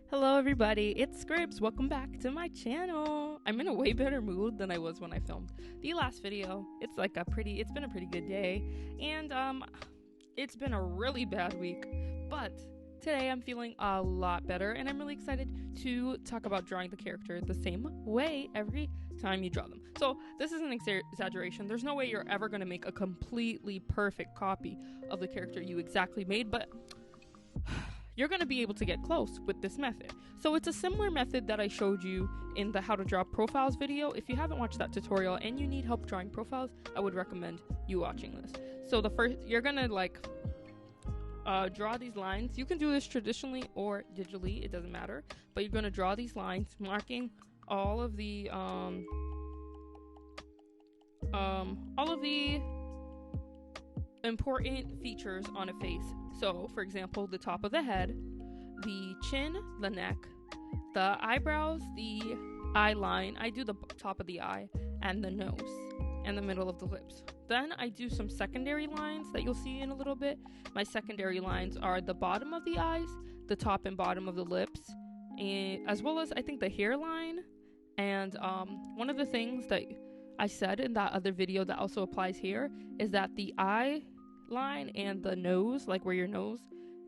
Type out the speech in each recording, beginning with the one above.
Hello everybody, it's Scribs. Welcome back to my channel. I'm in a way better mood than I was when I filmed the last video. It's been a pretty good day, and it's been a really bad week, but today I'm feeling a lot better, and I'm really excited to talk about drawing the character the same way every time you draw them. So this is an exaggeration. There's no way you're ever going to make a completely perfect copy of the character you exactly made, but you're going to be able to get close with this method. So it's a similar method that I showed you in the how to draw profiles video. If you haven't watched that tutorial and you need help drawing profiles, I would recommend you watching this. So you're going to draw these lines. You can do this traditionally or digitally, it doesn't matter, but you're going to draw these lines marking all of the important features on a face. So, for example, the top of the head, the chin, the neck, the eyebrows, the eye line. I do the top of the eye and the nose and the middle of the lips. Then I do some secondary lines that you'll see in a little bit. My secondary lines are the bottom of the eyes, the top and bottom of the lips, and as well as I think the hairline. And one of the things that I said in that other video that also applies here is that the eye line and the nose, like where your nose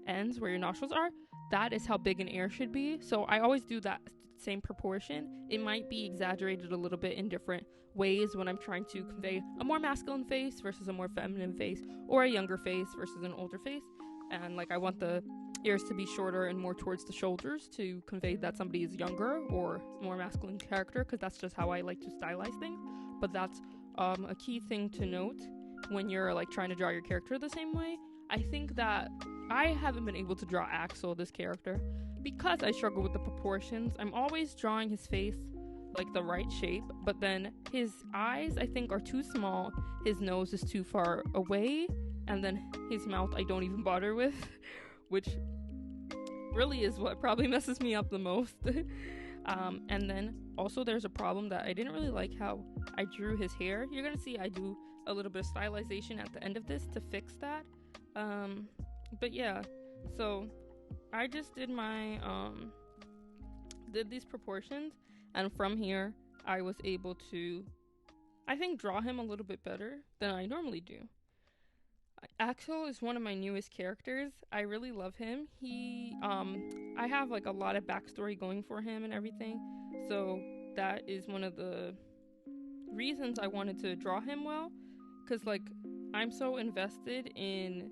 ends, where your nostrils are, that is how big an ear should be. So I always do that same proportion. It might be exaggerated a little bit in different ways when I'm trying to convey a more masculine face versus a more feminine face, or a younger face versus an older face. And I want the ears to be shorter and more towards the shoulders to convey that somebody is younger or more masculine character, because that's just how I like to stylize things. But that's a key thing to note when you're trying to draw your character the same way. I think that I haven't been able to draw Axel, this character, because I struggle with the proportions. I'm always drawing his face the right shape, but then his eyes I think are too small, his nose is too far away, and then his mouth I don't even bother with, which really is what probably messes me up the most. And then also there's a problem that I didn't really like how I drew his hair. You're gonna see I do a little bit of stylization at the end of this to fix that. But yeah, so I just did these proportions, and from here I was able to, I think, draw him a little bit better than I normally do. Axel is one of my newest characters. I really love him. I have a lot of backstory going for him and everything, so that is one of the reasons I wanted to draw him well, because I'm so invested in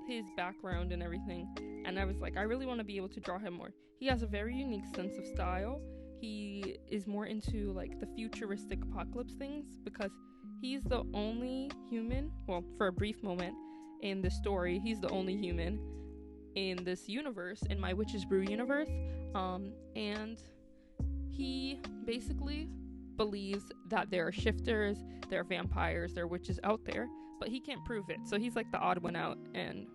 his background and everything, and I was I really want to be able to draw him more. He has a very unique sense of style. He is more into the futuristic apocalypse things, because he's the only human, well, for a brief moment in the story, he's the only human in this universe, in my Witch's Brew universe, and he basically believes that there are shifters, there are vampires, there are witches out there, but he can't prove it. So he's the odd one out, and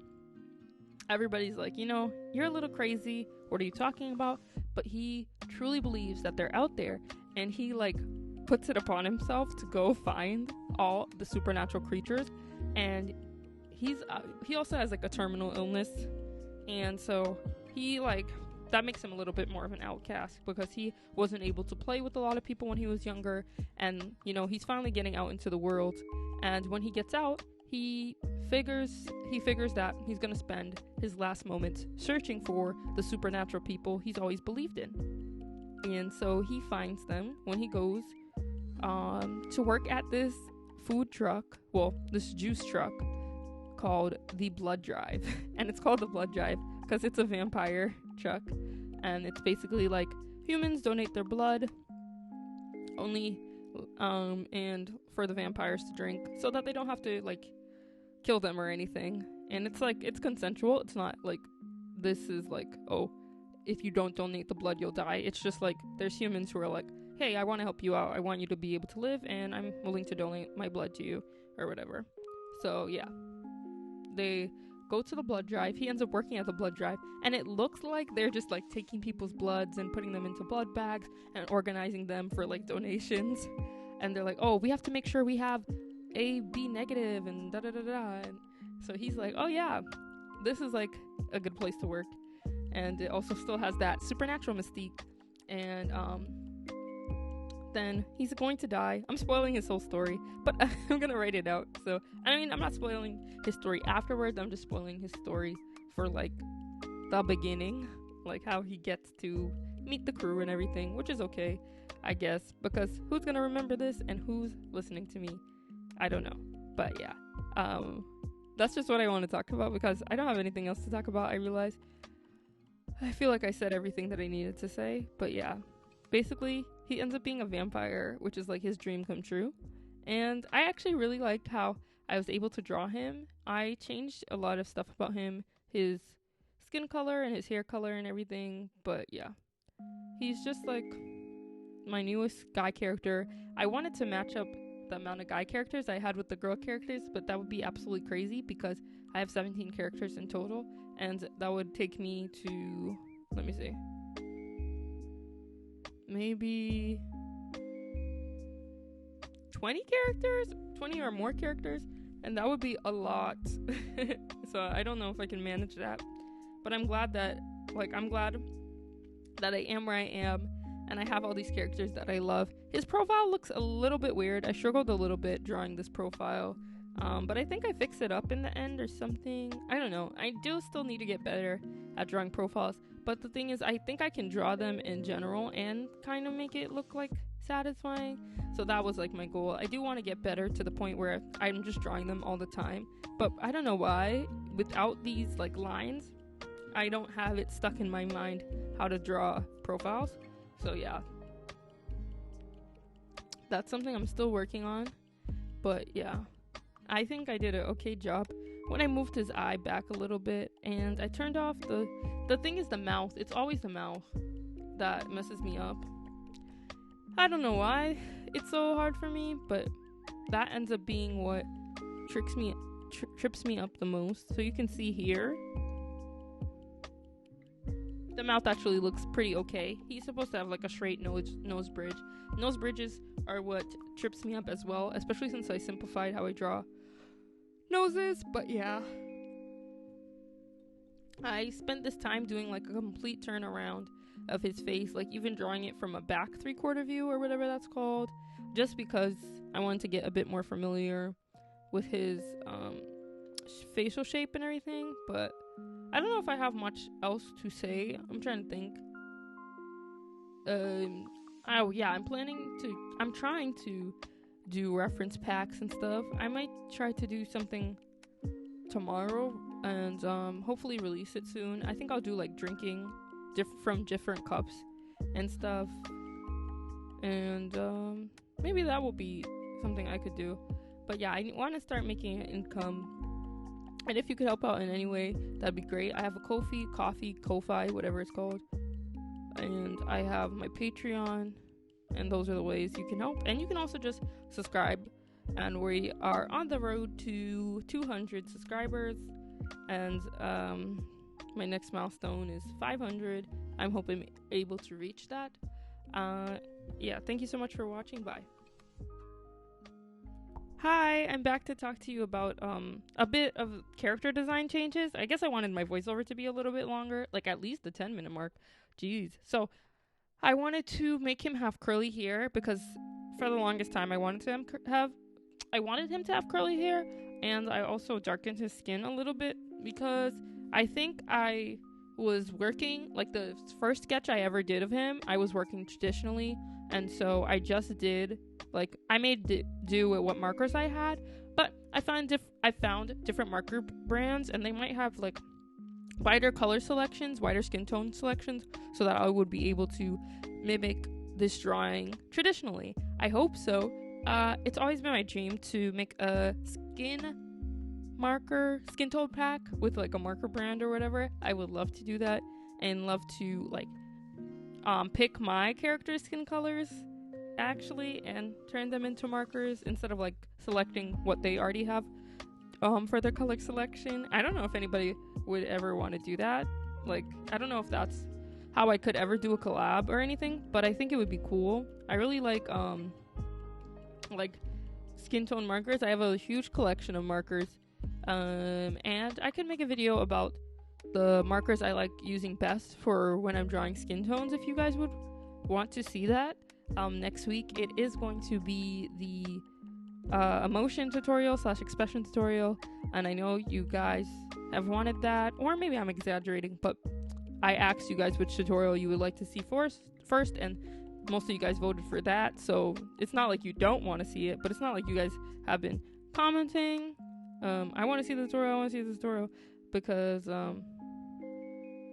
everybody's you're a little crazy, what are you talking about? But he truly believes that they're out there, and he puts it upon himself to go find all the supernatural creatures. And he also has a terminal illness, and so he that makes him a little bit more of an outcast, because he wasn't able to play with a lot of people when he was younger, and he's finally getting out into the world. And when he gets out, he figures that he's going to spend his last moments searching for the supernatural people he's always believed in. And so he finds them when he goes to work at this food truck, well, this juice truck called the Blood Drive. And it's called the Blood Drive because it's a vampire truck, and it's basically humans donate their blood only and for the vampires to drink, so that they don't have to kill them or anything. And it's it's consensual. It's not this is oh, if you don't donate the blood you'll die. It's just there's humans who are hey, I want to help you out, I want you to be able to live, and I'm willing to donate my blood to you or whatever. So yeah, they go to the blood drive. He ends up working at the blood drive, and it looks like they're just taking people's bloods and putting them into blood bags and organizing them for donations. And they're oh, we have to make sure we have A, B negative and da da da da. And so he's oh yeah, this is a good place to work. and it also still has that supernatural mystique. And then he's going to die. I'm spoiling his whole story, but I'm gonna write it out. So I mean, I'm not spoiling his story afterwards. I'm just spoiling his story for like the beginning, like how he gets to meet the crew and everything, which is okay, I guess, because who's gonna remember this and who's listening to me? I don't know. But yeah, that's just what I want to talk about because I don't have anything else to talk about. I realize I feel like I said everything that I needed to say, but yeah, basically he ends up being a vampire, which is like his dream come true. And I actually really liked how I was able to draw him. I changed a lot of stuff about him, his skin color and his hair color and everything, but yeah, he's just like my newest guy character. I wanted to match up the amount of guy characters I had with the girl characters, but that would be absolutely crazy because I have 17 characters in total, and that would take me to, let me see, maybe 20 characters, 20 or more characters, and that would be a lot. So I don't know if I can manage that, but I'm glad that I am where I am, and I have all these characters that I love. His profile looks a little bit weird. I struggled a little bit drawing this profile, but I think I fixed it up in the end or something. I don't know. I do still need to get better at drawing profiles, but the thing is, I think I can draw them in general and kind of make it look like satisfying. So that was like my goal. I do want to get better to the point where I'm just drawing them all the time, but I don't know why without these like lines I don't have it stuck in my mind how to draw profiles. So yeah, that's something I'm still working on, but yeah, I think I did an okay job when I moved his eye back a little bit, and I turned off the thing is the mouth. It's always the mouth that messes me up. I don't know why it's so hard for me, but that ends up being what trips me up the most. So you can see here, the mouth actually looks pretty okay. He's supposed to have like a straight nose bridge. Nose bridges are what trips me up as well, especially since I simplified how I draw noses. But yeah, I spent this time doing like a complete turnaround of his face, like even drawing it from a back 3/4 view or whatever that's called, just because I wanted to get a bit more familiar with his facial shape and everything. But I don't know if I have much else to say. I'm trying to think. Oh yeah, I'm trying to do reference packs and stuff. I might try to do something tomorrow and hopefully release it soon. I think I'll do like drinking from different cups and stuff, and maybe that will be something I could do. But yeah, I want to start making an income. And if you could help out in any way, that'd be great. I have a Ko-fi, whatever it's called. And I have my Patreon. And those are the ways you can help. And you can also just subscribe. And we are on the road to 200 subscribers. And my next milestone is 500. I'm hoping able to reach that. Yeah, thank you so much for watching. Bye. Hi, I'm back to talk to you about a bit of character design changes. I guess I wanted my voiceover to be a little bit longer, like at least the 10-minute mark. Jeez. So I wanted to make him have curly hair because for the longest time I wanted him to have curly hair, and I also darkened his skin a little bit because I think I was working, like the first sketch I ever did of him, I was working traditionally, and so I just did, like, I made do with what markers I had, but I found different marker brands, and they might have, like, wider color selections, wider skin tone selections, so that I would be able to mimic this drawing traditionally. I hope so. It's always been my dream to make a skin tone pack with, like, a marker brand or whatever. I would love to do that, and love to, like, pick my character's skin colors actually and turn them into markers instead of like selecting what they already have for their color selection. I don't know if anybody would ever want to do that. Like, I don't know if that's how I could ever do a collab or anything, but I think it would be cool. I really like skin tone markers. I have a huge collection of markers, and I could make a video about the markers I like using best for when I'm drawing skin tones, if you guys would want to see that. Next week it is going to be the emotion tutorial / expression tutorial, and I know you guys have wanted that, or maybe I'm exaggerating, but I asked you guys which tutorial you would like to see first, and most of you guys voted for that, so it's not like you don't want to see it, but it's not like you guys have been commenting, I want to see the tutorial, because,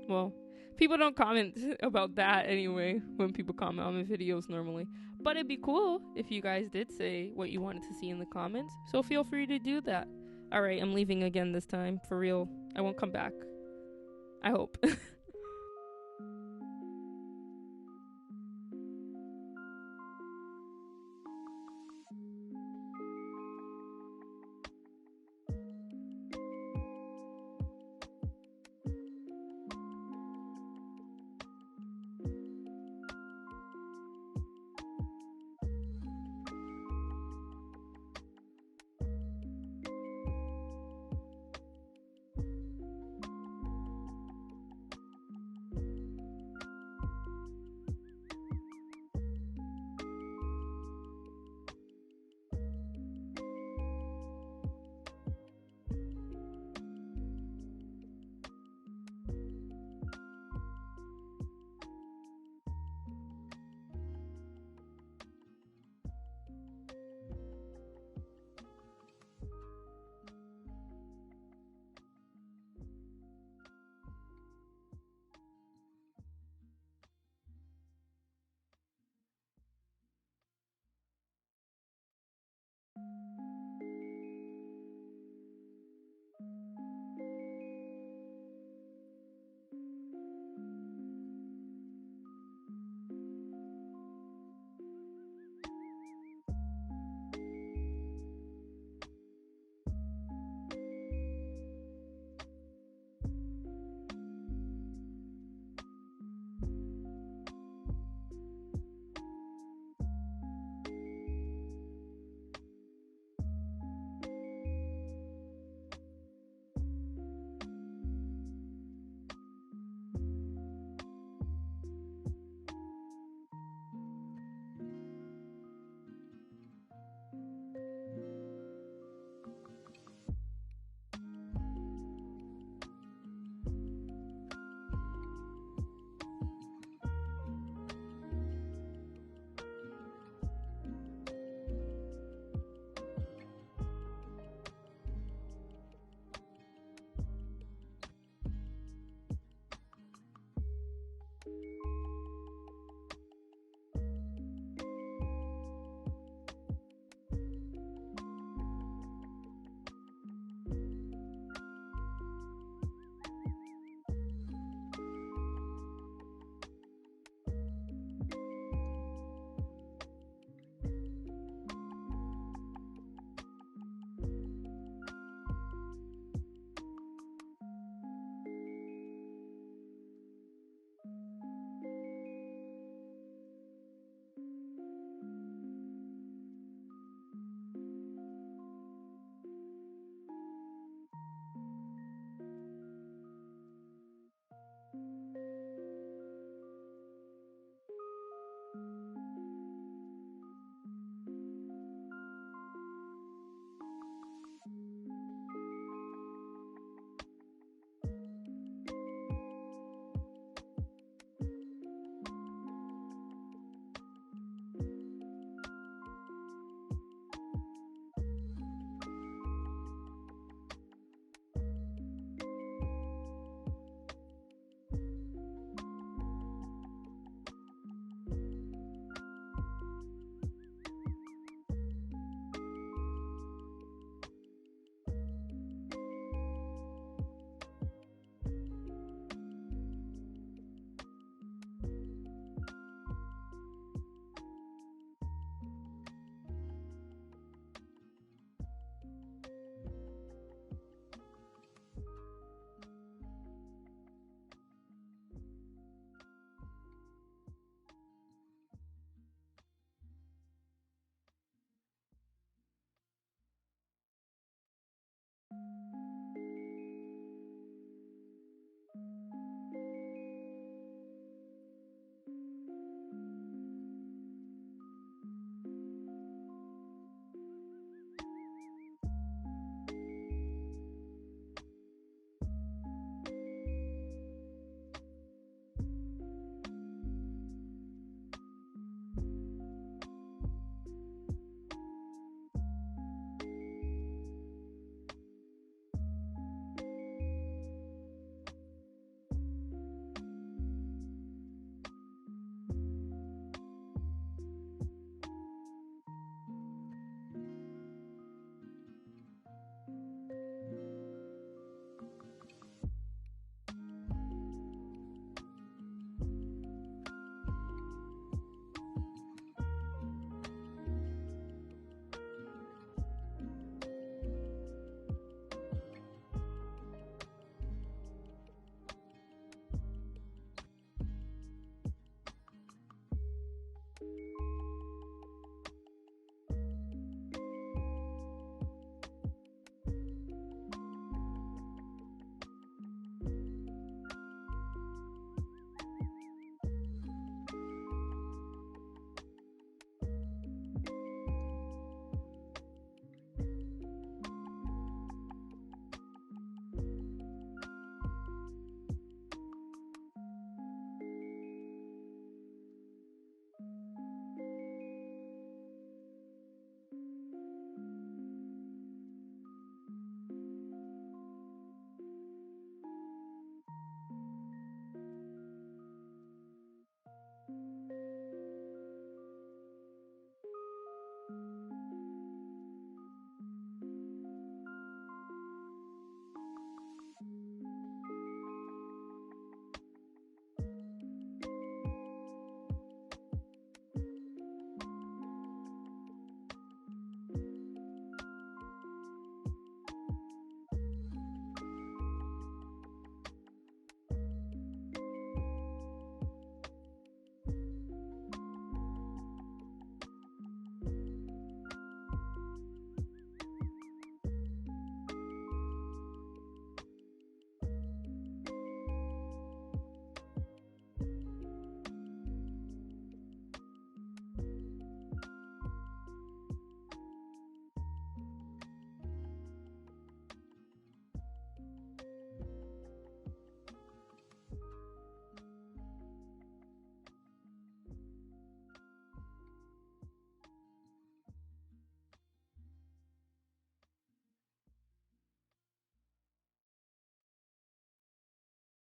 well, people don't comment about that anyway when people comment on my videos normally. But it'd be cool if you guys did say what you wanted to see in the comments. So feel free to do that. Alright, I'm leaving again this time. For real. I won't come back. I hope.